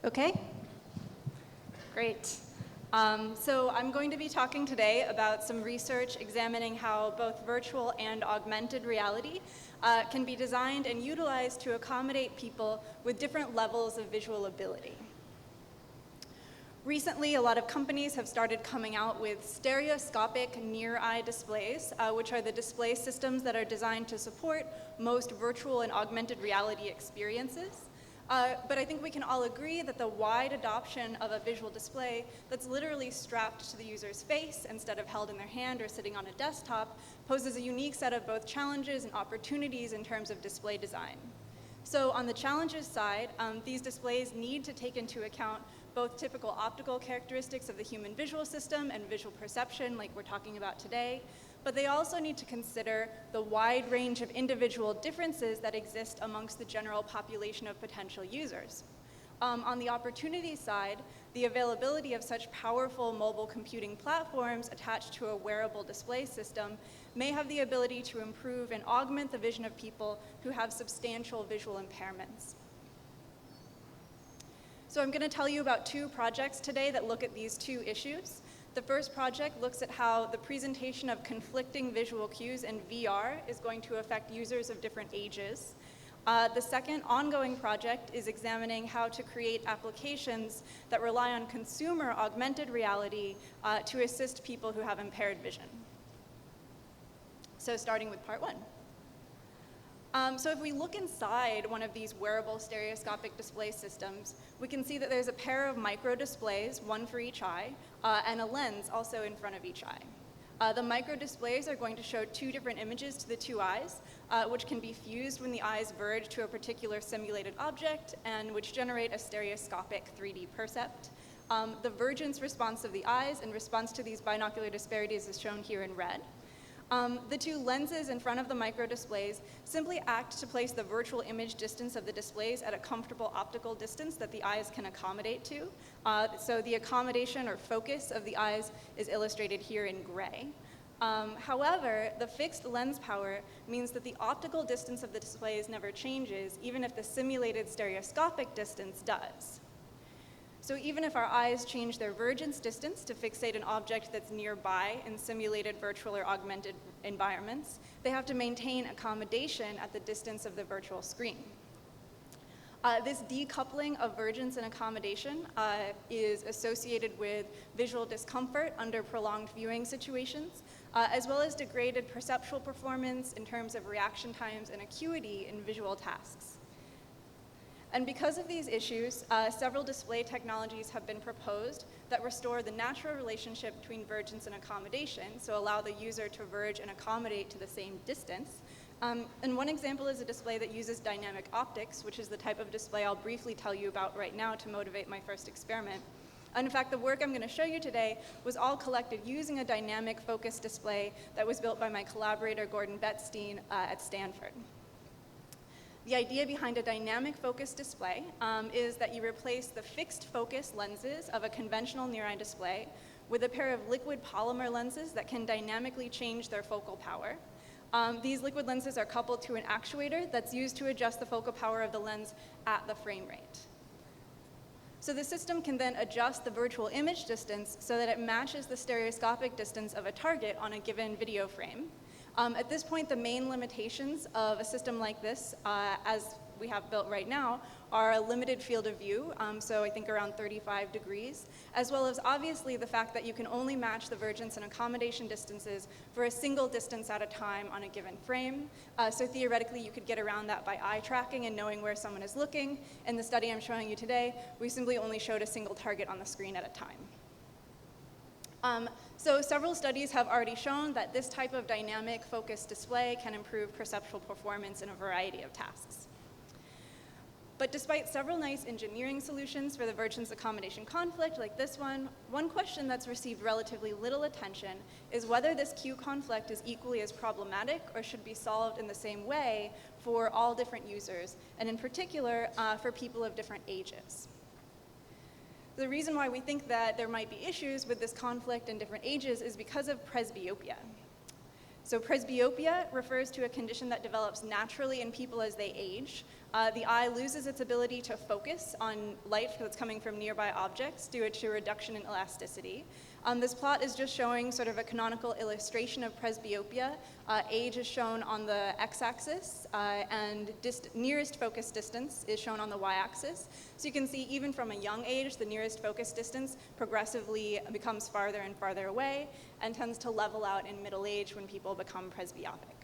Okay, great. So I'm going to be talking today about some research examining how both virtual and augmented reality can be designed and utilized to accommodate people with different levels of visual ability. Recently, a lot of companies have started coming out with stereoscopic near-eye displays, which are the display systems that are designed to support most virtual and augmented reality experiences. But I think we can all agree that the wide adoption of a visual display that's literally strapped to the user's face instead of held in their hand or sitting on a desktop poses a unique set of both challenges and opportunities in terms of display design. So on the challenges side, these displays need to take into account both typical optical characteristics of the human visual system and visual perception like we're talking about today, but they also need to consider the wide range of individual differences that exist amongst the general population of potential users. On the opportunity side, the availability of such powerful mobile computing platforms attached to a wearable display system may have the ability to improve and augment the vision of people who have substantial visual impairments. So I'm going to tell you about two projects today that look at these two issues. The first project looks at how the presentation of conflicting visual cues in VR is going to affect users of different ages. The second ongoing project is examining how to create applications that rely on consumer augmented reality to assist people who have impaired vision. So starting with part one. So if we look inside one of these wearable stereoscopic display systems, we can see that there's a pair of micro displays, one for each eye, and a lens also in front of each eye. The micro displays are going to show two different images to the two eyes, which can be fused when the eyes verge to a particular simulated object and which generate a stereoscopic 3D percept. The vergence response of the eyes in response to these binocular disparities is shown here in red. The two lenses in front of the micro displays simply act to place the virtual image distance of the displays at a comfortable optical distance that the eyes can accommodate to. So the accommodation or focus of the eyes is illustrated here in gray. However, the fixed lens power means that the optical distance of the displays never changes, even if the simulated stereoscopic distance does. So even if our eyes change their vergence distance to fixate an object that's nearby in simulated virtual or augmented environments, they have to maintain accommodation at the distance of the virtual screen. This decoupling of vergence and accommodation is associated with visual discomfort under prolonged viewing situations, as well as degraded perceptual performance in terms of reaction times and acuity in visual tasks. And because of these issues, several display technologies have been proposed that restore the natural relationship between vergence and accommodation, so allow the user to verge and accommodate to the same distance. And one example is a display that uses dynamic optics, which is the type of display I'll briefly tell you about right now to motivate my first experiment. And in fact, the work I'm going to show you today was all collected using a dynamic focus display that was built by my collaborator, Gordon Bettstein, at Stanford. The idea behind a dynamic focus display is that you replace the fixed focus lenses of a conventional near-eye display with a pair of liquid polymer lenses that can dynamically change their focal power. These liquid lenses are coupled to an actuator that's used to adjust the focal power of the lens at the frame rate. So the system can then adjust the virtual image distance so that it matches the stereoscopic distance of a target on a given video frame. At this point, the main limitations of a system like this, as we have built right now, are a limited field of view, so I think around 35 degrees, as well as obviously the fact that you can only match the vergence and accommodation distances for a single distance at a time on a given frame. So theoretically, you could get around that by eye tracking and knowing where someone is looking. In the study I'm showing you today, we simply only showed a single target on the screen at a time. So several studies have already shown that this type of dynamic focus display can improve perceptual performance in a variety of tasks. But despite several nice engineering solutions for the vergence accommodation conflict like this one question that's received relatively little attention is whether this cue conflict is equally as problematic or should be solved in the same way for all different users, and in particular for people of different ages. The reason why we think that there might be issues with this conflict in different ages is because of presbyopia. So presbyopia refers to a condition that develops naturally in people as they age. The eye loses its ability to focus on light that's coming from nearby objects due to a reduction in elasticity. This plot is just showing sort of a canonical illustration of presbyopia. Age is shown on the x-axis, and nearest focus distance is shown on the y-axis. So you can see even from a young age, the nearest focus distance progressively becomes farther and farther away and tends to level out in middle age when people become presbyopic.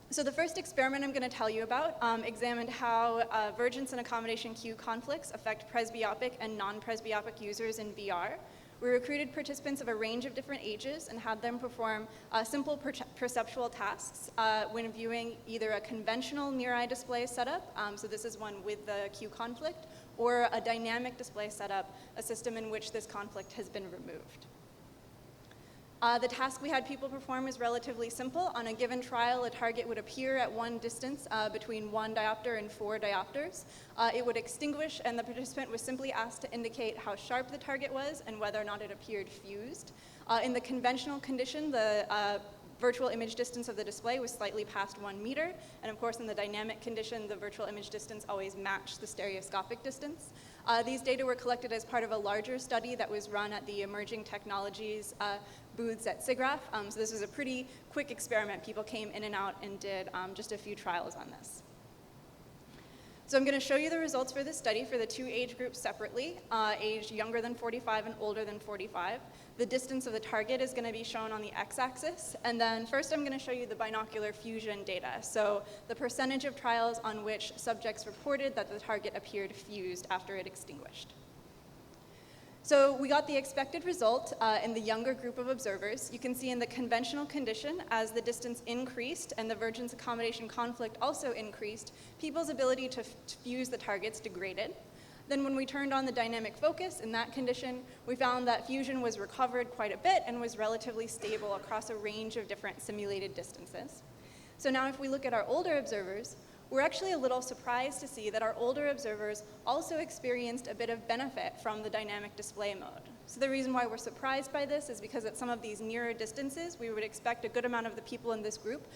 So the first experiment I'm going to tell you about examined how vergence and accommodation cue conflicts affect presbyopic and non-presbyopic users in VR. We recruited participants of a range of different ages and had them perform simple perceptual tasks when viewing either a conventional near-eye display setup, so this is one with the cue conflict, or a dynamic display setup, a system in which this conflict has been removed. The task we had people perform is relatively simple. On a given trial, a target would appear at one distance between 1 diopter and 4 diopters. It would extinguish, and the participant was simply asked to indicate how sharp the target was and whether or not it appeared fused. In the conventional condition, the virtual image distance of the display was slightly past 1 meter, and of course in the dynamic condition, the virtual image distance always matched the stereoscopic distance. These data were collected as part of a larger study that was run at the Emerging Technologies booths at SIGGRAPH. So this was a pretty quick experiment. People came in and out and did just a few trials on this. So I'm going to show you the results for this study for the two age groups separately, aged younger than 45 and older than 45. The distance of the target is going to be shown on the x-axis. And then first I'm going to show you the binocular fusion data. So the percentage of trials on which subjects reported that the target appeared fused after it extinguished. So we got the expected result in the younger group of observers. You can see in the conventional condition, as the distance increased and the vergence accommodation conflict also increased, people's ability to fuse the targets degraded. Then when we turned on the dynamic focus in that condition, we found that fusion was recovered quite a bit and was relatively stable across a range of different simulated distances. So now if we look at our older observers, we're actually a little surprised to see that our older observers also experienced a bit of benefit from the dynamic display mode. So the reason why we're surprised by this is because at some of these nearer distances, we would expect a good amount of the people in this group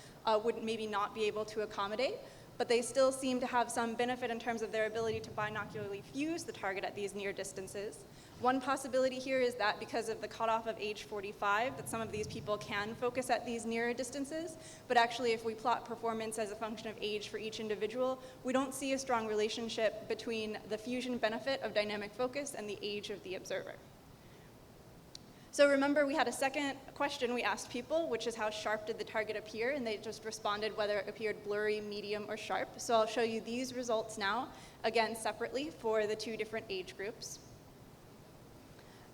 would maybe not be able to accommodate, but they still seem to have some benefit in terms of their ability to binocularly fuse the target at these near distances. One possibility here is that because of the cutoff of age 45, that some of these people can focus at these nearer distances, but actually if we plot performance as a function of age for each individual, we don't see a strong relationship between the fusion benefit of dynamic focus and the age of the observer. So remember, we had a second question we asked people, which is how sharp did the target appear, and they just responded whether it appeared blurry, medium, or sharp. So I'll show you these results now, again separately for the two different age groups.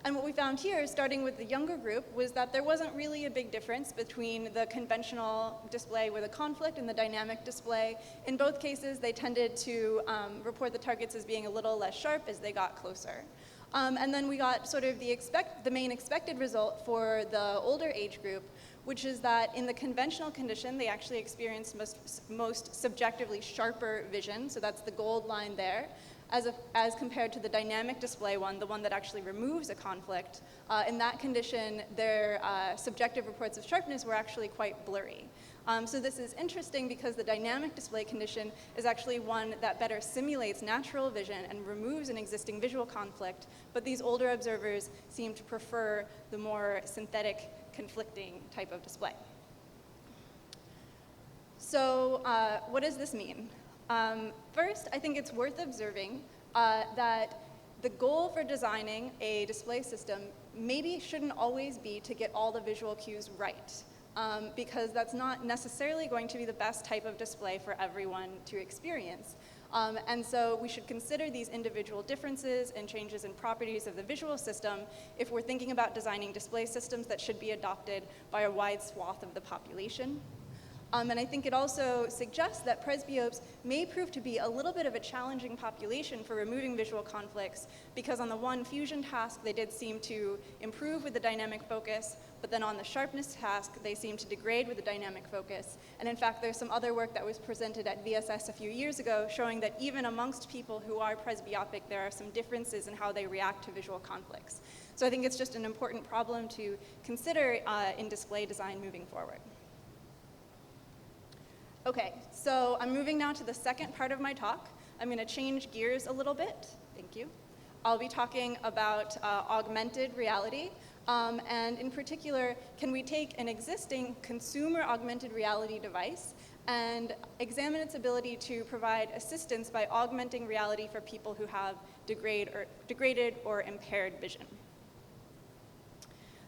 And what we found here, starting with the younger group, was that there wasn't really a big difference between the conventional display with a conflict and the dynamic display. In both cases, they tended to report the targets as being a little less sharp as they got closer. And then we got sort of the main expected result for the older age group, which is that in the conventional condition, they actually experienced most subjectively sharper vision, so that's the gold line there, as compared to the dynamic display one, the one that actually removes a conflict. In that condition, their subjective reports of sharpness were actually quite blurry. So this is interesting because the dynamic display condition is actually one that better simulates natural vision and removes an existing visual conflict, but these older observers seem to prefer the more synthetic, conflicting type of display. So what does this mean? First, I think it's worth observing that the goal for designing a display system maybe shouldn't always be to get all the visual cues right, because that's not necessarily going to be the best type of display for everyone to experience. And so we should consider these individual differences and changes in properties of the visual system if we're thinking about designing display systems that should be adopted by a wide swath of the population. And I think it also suggests that presbyopes may prove to be a little bit of a challenging population for removing visual conflicts, because on the one fusion task, they did seem to improve with the dynamic focus, but then on the sharpness task, they seem to degrade with the dynamic focus. And in fact, there's some other work that was presented at VSS a few years ago showing that even amongst people who are presbyopic, there are some differences in how they react to visual conflicts. So I think it's just an important problem to consider in display design moving forward. Okay, so I'm moving now to the second part of my talk. I'm going to change gears a little bit. Thank you. I'll be talking about augmented reality, and in particular, can we take an existing consumer augmented reality device and examine its ability to provide assistance by augmenting reality for people who have degraded or impaired vision.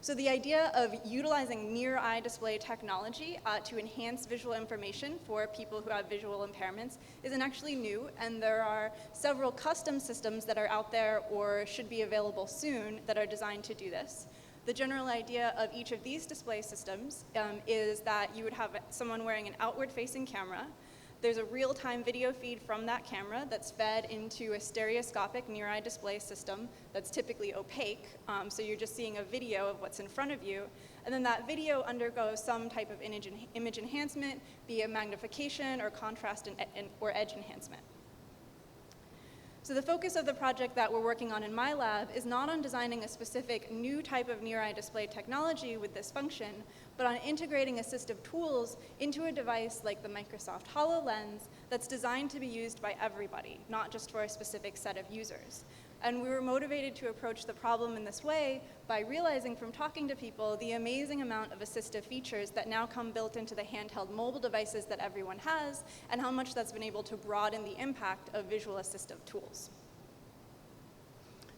So the idea of utilizing near-eye display technology to enhance visual information for people who have visual impairments isn't actually new, and there are several custom systems that are out there or should be available soon that are designed to do this. The general idea of each of these display systems is that you would have someone wearing an outward-facing camera. There's a real-time video feed from that camera that's fed into a stereoscopic near-eye display system that's typically opaque, so you're just seeing a video of what's in front of you, and then that video undergoes some type of image enhancement, be it magnification or contrast or edge enhancement. So the focus of the project that we're working on in my lab is not on designing a specific new type of near-eye display technology with this function, but on integrating assistive tools into a device like the Microsoft HoloLens that's designed to be used by everybody, not just for a specific set of users. And we were motivated to approach the problem in this way by realizing from talking to people the amazing amount of assistive features that now come built into the handheld mobile devices that everyone has, and how much that's been able to broaden the impact of visual assistive tools.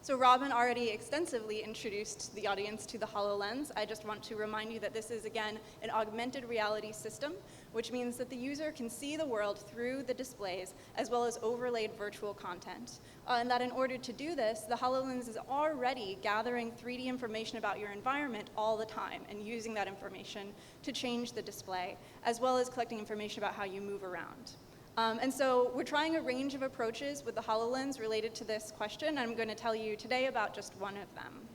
So Robin already extensively introduced the audience to the HoloLens. I just want to remind you that this is, again, an augmented reality system, which means that the user can see the world through the displays as well as overlaid virtual content. And that in order to do this, the HoloLens is already gathering 3D information about your environment all the time and using that information to change the display, as well as collecting information about how you move around. And so we're trying a range of approaches with the HoloLens related to this question, and I'm going to tell you today about just one of them.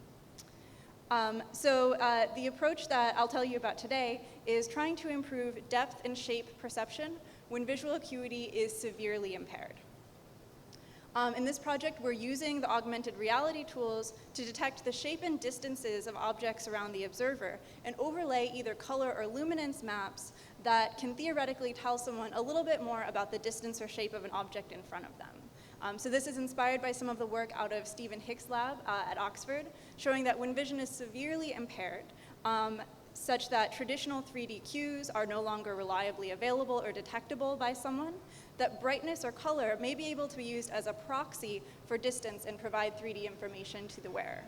The approach that I'll tell you about today is trying to improve depth and shape perception when visual acuity is severely impaired. In this project, we're using the augmented reality tools to detect the shape and distances of objects around the observer and overlay either color or luminance maps that can theoretically tell someone a little bit more about the distance or shape of an object in front of them. So this is inspired by some of the work out of Stephen Hicks' lab at Oxford, showing that when vision is severely impaired, such that traditional 3D cues are no longer reliably available or detectable by someone, that brightness or color may be able to be used as a proxy for distance and provide 3D information to the wearer.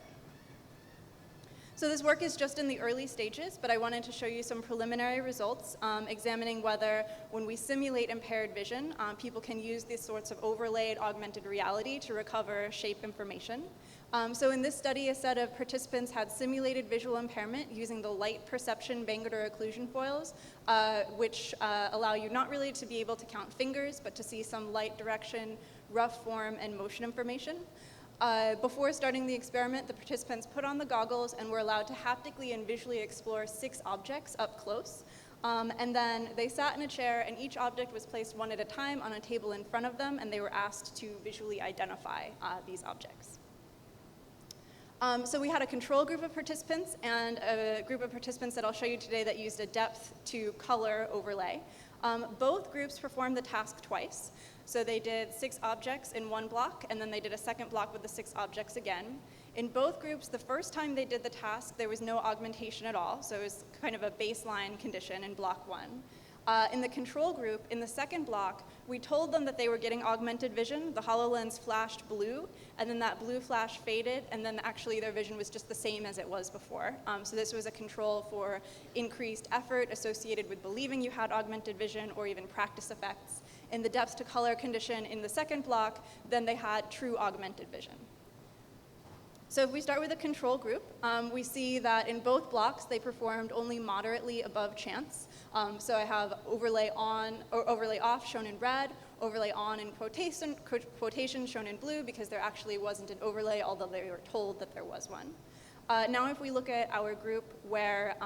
So this work is just in the early stages, but I wanted to show you some preliminary results examining whether when we simulate impaired vision, people can use these sorts of overlaid augmented reality to recover shape information. So in this study, a set of participants had simulated visual impairment using the light perception Bangalore occlusion foils, which allow you not really to be able to count fingers, but to see some light direction, rough form, and motion information. Before starting the experiment, the participants put on the goggles and were allowed to haptically and visually explore 6 objects up close. And then they sat in a chair, and each object was placed one at a time on a table in front of them, and they were asked to visually identify these objects. So we had a control group of participants and a group of participants that I'll show you today that used a depth to color overlay. Both groups performed the task twice. So they did 6 objects in one block, and then they did a second block with the 6 objects again. In both groups, the first time they did the task, there was no augmentation at all, so it was kind of a baseline condition in block 1. In the control group, in the second block, we told them that they were getting augmented vision. The HoloLens flashed blue, and then that blue flash faded, and then actually their vision was just the same as it was before. So this was a control for increased effort associated with believing you had augmented vision or even practice effects. In the depth to color condition in the second block, then they had true augmented vision. So if we start with the control group, we see that in both blocks they performed only moderately above chance. So I have overlay on or overlay off shown in red, overlay on in quotation shown in blue because there actually wasn't an overlay, although they were told that there was one. Now if we look at our group where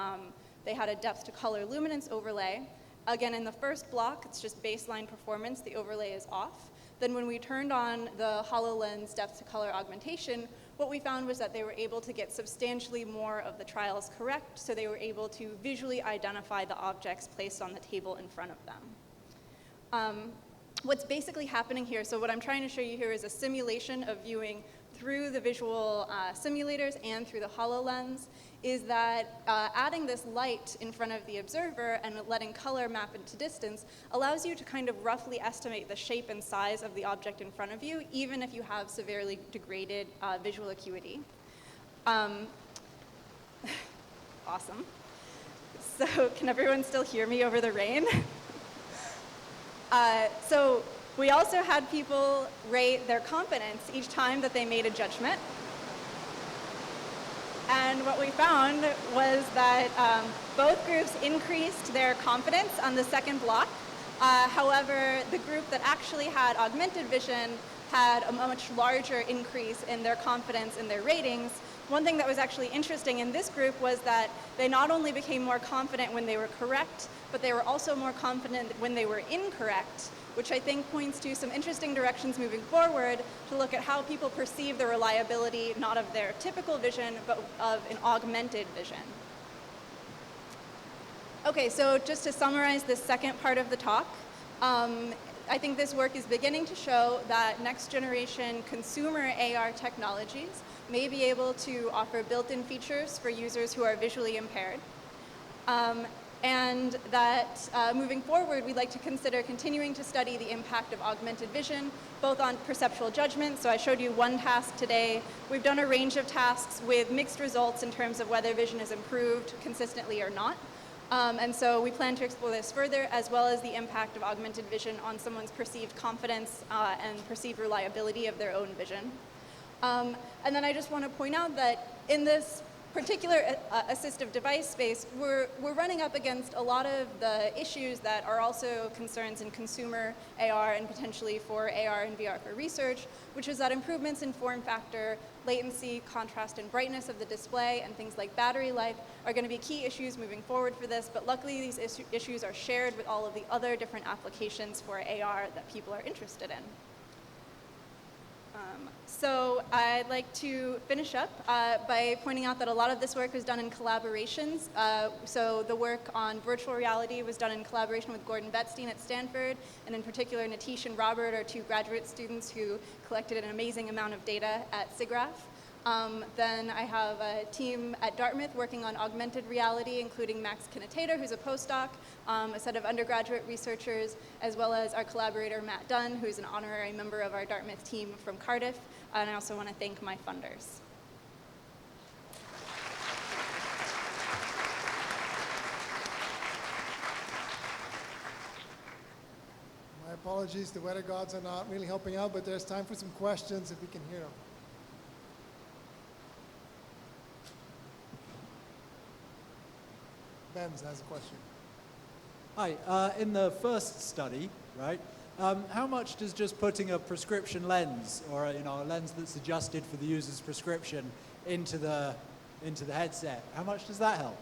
they had a depth to color luminance overlay, again in the first block it's just baseline performance, the overlay is off. Then when we turned on the HoloLens depth to color augmentation, what we found was that they were able to get substantially more of the trials correct, so they were able to visually identify the objects placed on the table in front of them. What's basically happening here, so what I'm trying to show you here is a simulation of viewing through the visual simulators and through the HoloLens, is that adding this light in front of the observer and letting color map into distance allows you to kind of roughly estimate the shape and size of the object in front of you, even if you have severely degraded visual acuity. Awesome. So can everyone still hear me over the rain? So we also had people rate their confidence each time that they made a judgment. And what we found was that both groups increased their confidence on the second block. However, the group that actually had augmented vision had a much larger increase in their confidence in their ratings. One thing that was actually interesting in this group was that they not only became more confident when they were correct, but they were also more confident when they were incorrect, which I think points to some interesting directions moving forward to look at how people perceive the reliability, not of their typical vision, but of an augmented vision. Okay, so just to summarize this second part of the talk, I think this work is beginning to show that next generation consumer AR technologies may be able to offer built-in features for users who are visually impaired. And that moving forward, we'd like to consider continuing to study the impact of augmented vision, both on perceptual judgment. So I showed you one task today. We've done a range of tasks with mixed results in terms of whether vision is improved consistently or not. And so we plan to explore this further, as well as the impact of augmented vision on someone's perceived confidence and perceived reliability of their own vision. And then I just want to point out that in this particular assistive device space, we're running up against a lot of the issues that are also concerns in consumer AR and potentially for AR and VR for research, which is that improvements in form factor, latency, contrast, and brightness of the display, and things like battery life are going to be key issues moving forward for this, but luckily these issues are shared with all of the other different applications for AR that people are interested in. So I'd like to finish up by pointing out that a lot of this work was done in collaborations. So the work on virtual reality was done in collaboration with Gordon Betstein at Stanford, and in particular Natish and Robert are two graduate students who collected an amazing amount of data at SIGGRAPH. Then I have a team at Dartmouth working on augmented reality, including Max Kinetator, who's a postdoc, a set of undergraduate researchers, as well as our collaborator, Matt Dunn, who's an honorary member of our Dartmouth team from Cardiff. And I also want to thank my funders. My apologies, the weather gods are not really helping out, but there's time for some questions if we can hear them. Ben has a question. Hi, in the first study, right, how much does just putting a prescription lens or a lens that's adjusted for the user's prescription into the headset, how much does that help?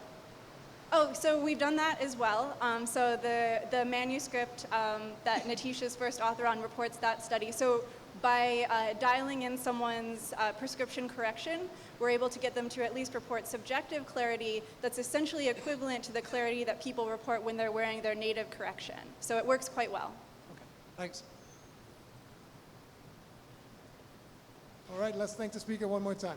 Oh, so we've done that as well. So the manuscript that Natish is first author on reports that study. So by dialing in someone's prescription correction, we're able to get them to at least report subjective clarity that's essentially equivalent to the clarity that people report when they're wearing their native correction. So it works quite well. Okay, thanks. All right, let's thank the speaker one more time.